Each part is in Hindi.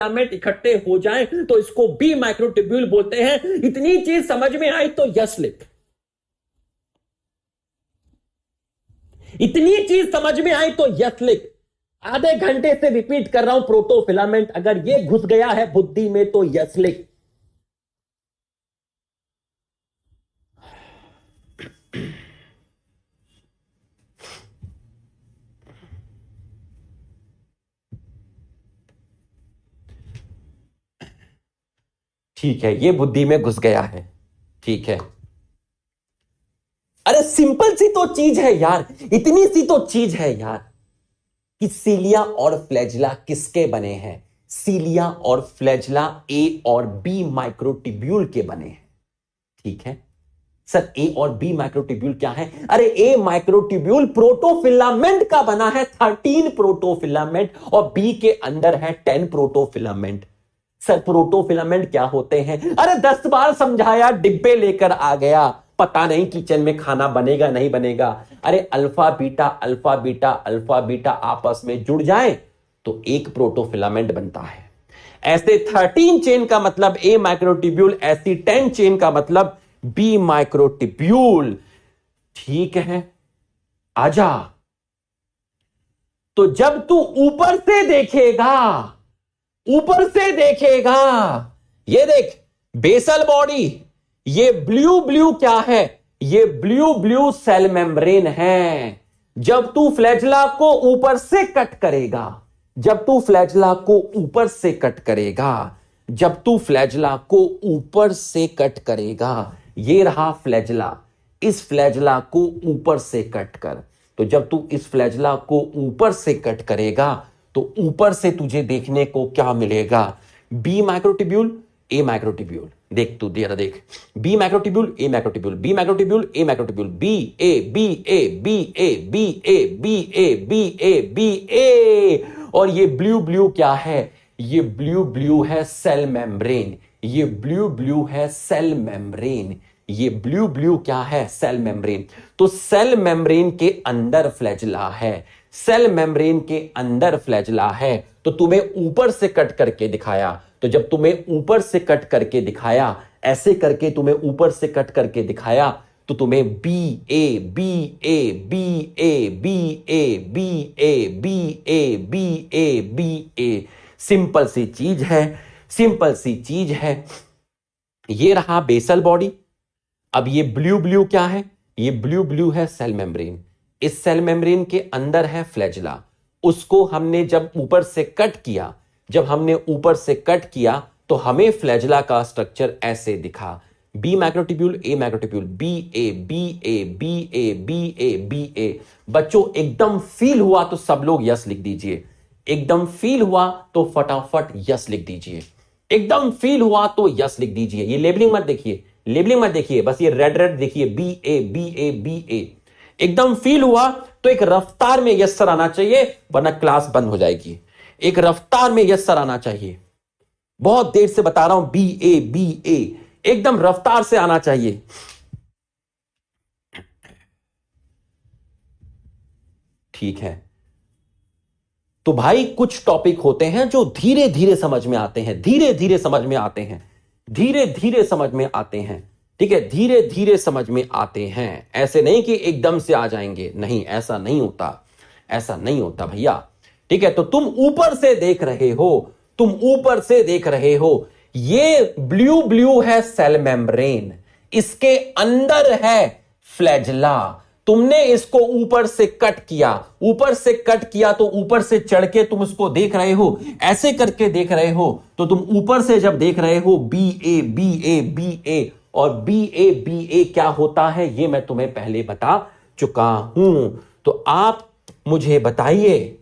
फिलामेंट इकट्ठे हो जाएं तो इसको बी माइक्रोट्यूब्यूल बोलते हैं। इतनी चीज समझ में आई तो यस लिख। इतनी चीज समझ में आई तो यस लिख। आधे घंटे से रिपीट कर रहा हूं प्रोटोफिलामेंट, अगर ये घुस गया है बुद्धि में तो यस लिख। ठीक है, ये बुद्धि में घुस गया है। ठीक है, अरे सिंपल सी तो चीज है यार, इतनी सी तो चीज है यार कि सीलिया और फ्लैजिला किसके बने हैं। सीलिया और फ्लैजिला ए और बी माइक्रोट्यूब्यूल के बने हैं। ठीक है सर, ए और बी माइक्रोट्यूब्यूल क्या है? अरे ए माइक्रोट्यूब्यूल प्रोटोफिलामेंट का बना है, 13 प्रोटोफिलामेंट, और बी के अंदर है 10 प्रोटोफिलामेंट। सर प्रोटोफिलामेंट क्या होते हैं? अरे 10 बार समझाया, डिब्बे लेकर आ गया, पता नहीं किचन में खाना बनेगा नहीं बनेगा। अरे alpha beta alpha beta alpha beta आपस में जुड़ जाए तो एक प्रोटोफिलामेंट बनता है। ऐसे 13 चेन का मतलब ए माइक्रोट्यूब्यूल, ऐसी 10 चेन का मतलब बी माइक्रोट्यूब्यूल। ठीक है, आजा। तो जब तू ऊपर से देखेगा, ऊपर से देखेगा, ये देख बेसल बॉडी, ये ब्लू ब्लू क्या है? ये ब्लू ब्लू सेल मेम्ब्रेन है। जब तू फ्लैजिला को ऊपर से कट करेगा, जब तू फ्लैजिला को ऊपर से कट करेगा, जब तू फ्लैजिला को ऊपर से कट करेगा, ये रहा फ्लैजिला, इस फ्लैजिला को ऊपर से कट कर। तो जब तू इस फ्लैजिला को ऊपर से कट करेगा तो ऊपर से तुझे देखने को क्या मिलेगा? B microtubule A microtubule. देख तू जरा देख, B microtubule A microtubule, B microtubule A microtubule, B A B A B A B A B A B A B A. और ये ब्लू ब्लू क्या है? ये ब्लू ब्लू है सेल मेम्ब्रेन, ये ब्लू ब्लू है सेल मेम्ब्रेन, ये ब्लू ब्लू क्या है? Cell membrane. तो सेल मेम्ब्रेन के अंदर फ्लैजिला है, सेल मेम्ब्रेन के अंदर फ्लैजिला है। तो तुम्हें ऊपर से कट करके दिखाया, तो जब तुम्हें ऊपर से कट करके दिखाया, ऐसे करके तुम्हें ऊपर से कट करके दिखाया, तो तुम्हें B A B A B A B A B A B A B A B A. Simple सी चीज है, सिंपल सी चीज है। ये रहा बेसल बॉडी। अब ये ब्लू ब्लू क्या है? ये ब्लू ब्लू है सेल मेम्ब्रेन, इस सेल मेम्ब्रेन के अंदर है फ्लैजिला। उसको हमने जब ऊपर से कट किया, जब हमने ऊपर से कट किया तो हमें फ्लैजिला का स्ट्रक्चर ऐसे दिखा, B microtubule A microtubule, B A B A B A B A B A. बच्चों एकदम फील हुआ तो सब लोग यस लिख दीजिए, एकदम फील हुआ तो फटाफट यस लिख दीजिए, एकदम फील हुआ तो यस लिख दीजिए। ये लेबलिंग मत देखिए, लेबलिंग मत देखिए, बस ये रेड रेड देखिए, B A B A B A. एकदम फील हुआ तो एक रफ्तार में यस सर आना चाहिए, वरना क्लास बंद हो जाएगी। एक रफ्तार में यस सर आना चाहिए, बहुत देर से बता रहा हूं, बी ए बी ए, एकदम रफ्तार से आना चाहिए। ठीक है, तो भाई कुछ टॉपिक होते हैं जो धीरे धीरे समझ में आते हैं, धीरे धीरे समझ में आते हैं, धीरे धीरे समझ में आते हैं। ठीक है, धीरे धीरे समझ में आते हैं, ऐसे नहीं कि एकदम से आ जाएंगे, नहीं ऐसा नहीं होता, ऐसा नहीं होता भैया। ठीक है, तो तुम ऊपर से देख रहे हो, तुम ऊपर से देख रहे हो, ये ब्लू ब्लू है सेल मेम्ब्रेन, इसके अंदर है फ्लैजिला। तुमने इसको ऊपर से कट किया, ऊपर से कट किया तो ऊपर से चढ़ के तुम उसको देख रहे हो, ऐसे करके देख रहे हो। तो तुम ऊपर से जब देख रहे हो B A B A B A, और बी ए क्या होता है ये मैं तुम्हें पहले बता चुका हूं। तो आप मुझे बताइए,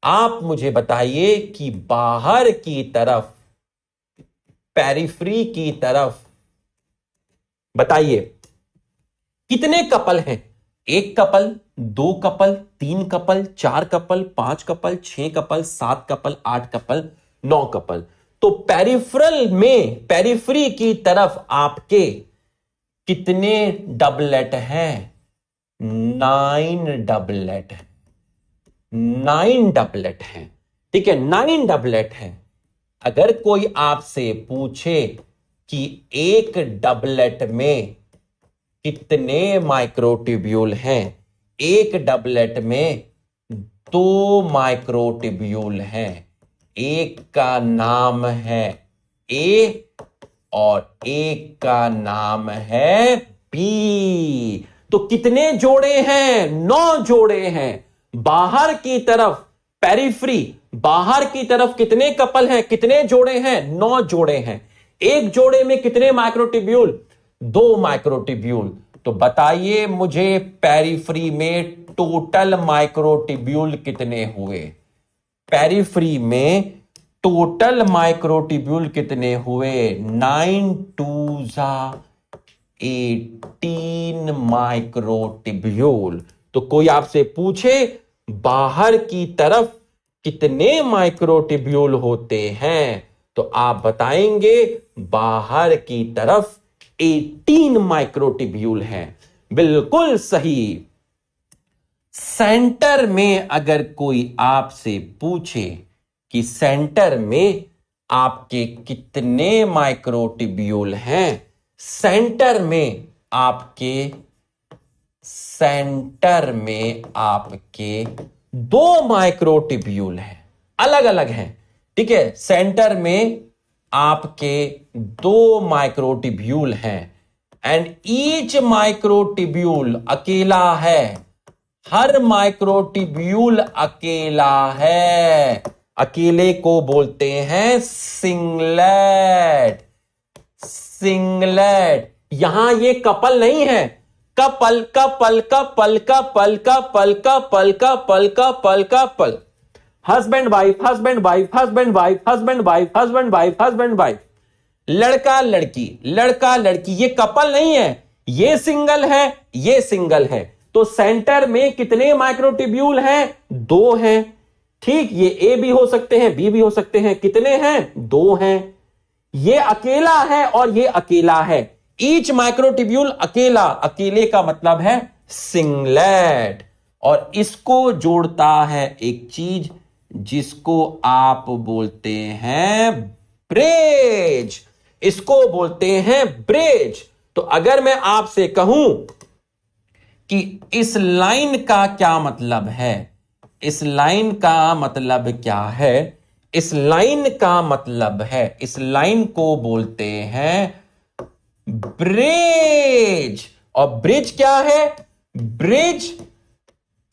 आप मुझे बताइए कि बाहर की तरफ, पेरिफ्री की तरफ बताइए कितने कपल हैं? एक कपल, दो कपल, तीन कपल, चार कपल, पांच couple, 6 couple, 7 couple, 8 couple, 9 couple. तो पेरिफेरल में, पेरिफ्री की तरफ आपके कितने डबलेट हैं? 9 डबलेट है, 9 डबलेट हैं। ठीक है, 9 डबलेट हैं। अगर कोई आपसे पूछे कि एक डबलेट में कितने माइक्रोट्यूब्यूल हैं, एक डबलेट में 2 माइक्रोट्यूब्यूल हैं, एक का नाम है ए और एक का नाम है बी, तो कितने जोड़े हैं? 9 जोड़े हैं। बाहर की तरफ पेरिफ्री, बाहर की तरफ कितने कपल हैं, कितने जोड़े हैं? 9 जोड़े हैं। एक जोड़े में कितने माइक्रोट्यूब्यूल? 2 माइक्रोट्यूब्यूल। तो बताइए मुझे पेरिफ्री में टोटल माइक्रोट्यूब्यूल कितने हुए? पेरिफ्री में टोटल माइक्रोट्यूब्यूल कितने हुए? 9 2 18 माइक्रोट्यूब्यूल। तो कोई आपसे पूछे बाहर की तरफ कितने माइक्रोट्यूब्यूल होते हैं, तो आप बताएंगे बाहर की तरफ 18 माइक्रोट्यूब्यूल हैं। बिल्कुल सही। सेंटर में अगर कोई आपसे पूछे कि सेंटर में आपके कितने माइक्रोट्यूब्यूल हैं, सेंटर में आपके 2 माइक्रोट्यूब्यूल हैं, अलग अलग हैं। ठीक है, सेंटर में आपके 2 माइक्रोट्यूब्यूल हैं एंड ईच माइक्रोट्यूब्यूल अकेला है। हर माइक्रोट्यूब्यूल अकेला है। अकेले को बोलते हैं सिंगलेट। सिंगलेट। यहां ये कपल नहीं है। Couple couple couple couple couple couple couple couple couple, husband wife husband wife husband wife husband wife husband wife husband wife, लड़का लड़की लड़का लड़की, ये कपल नहीं है, ये सिंगल है, ये सिंगल है। तो सेंटर में कितने माइक्रोट्यूब्यूल हैं? 2 हैं। ठीक, ये ए भी हो सकते हैं, बी भी हो सकते हैं। कितने हैं? 2 हैं। ये अकेला है और ये अकेला है। ईच माइक्रोट्यूब्यूल अकेला, अकेले का मतलब है सिंगलेट। और इसको जोड़ता है एक चीज जिसको आप बोलते हैं ब्रिज। इसको बोलते हैं ब्रिज। तो अगर मैं आपसे कहूं कि इस लाइन का क्या मतलब है, इस लाइन का मतलब क्या है, इस लाइन का मतलब है, इस लाइन को बोलते हैं ब्रिज। और ब्रिज क्या है? ब्रिज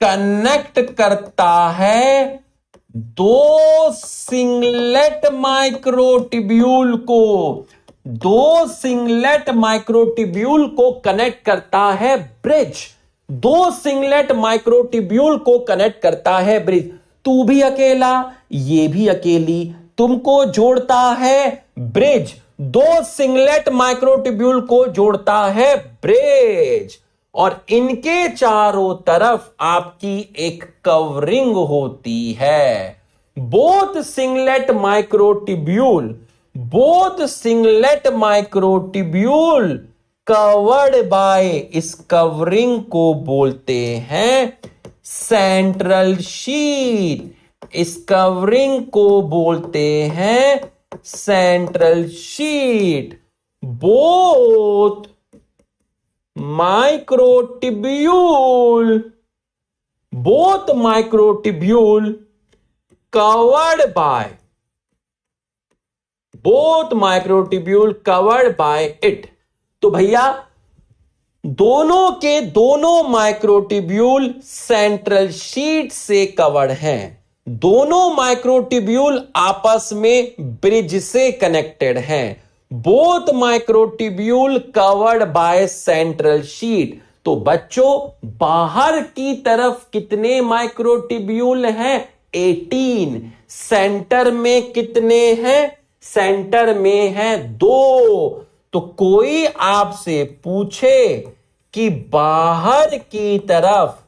कनेक्ट करता है 2 सिंगलेट माइक्रोट्यूब्यूल को। 2 सिंगलेट माइक्रोट्यूब्यूल को कनेक्ट करता है ब्रिज। 2 सिंगलेट माइक्रोट्यूब्यूल को कनेक्ट करता है ब्रिज। तू भी अकेला, ये भी अकेली, तुमको जोड़ता है ब्रिज। 2 सिंगलेट माइक्रोट्यूब्यूल को जोड़ता है ब्रिज। और इनके चारों तरफ आपकी एक कवरिंग होती है। Both singlet microtubule, both singlet microtubule covered by, इस कवरिंग को बोलते हैं सेंट्रल शीट। इस कवरिंग को बोलते हैं central sheet. Both microtubule, both microtubule covered by, both microtubule covered by it. तो भैया दोनों के दोनों माइक्रोट्यूब्यूल सेंट्रल शीट से कवर्ड हैं। दोनों माइक्रोट्यूब्यूल आपस में ब्रिज से कनेक्टेड हैं। Both microtubule covered by central sheet. तो बच्चों बाहर की तरफ कितने माइक्रोट्यूब्यूल हैं? 18। सेंटर में कितने हैं? सेंटर में हैं 2। तो कोई आपसे पूछे कि बाहर की तरफ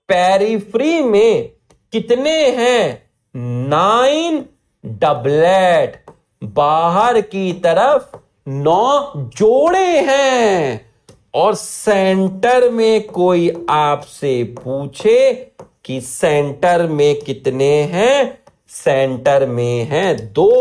पेरिफ्री में कितने हैं? 9 डबलेट। बाहर की तरफ 9 जोड़े हैं। और सेंटर में कोई आपसे पूछे कि सेंटर में कितने हैं? सेंटर में है। 2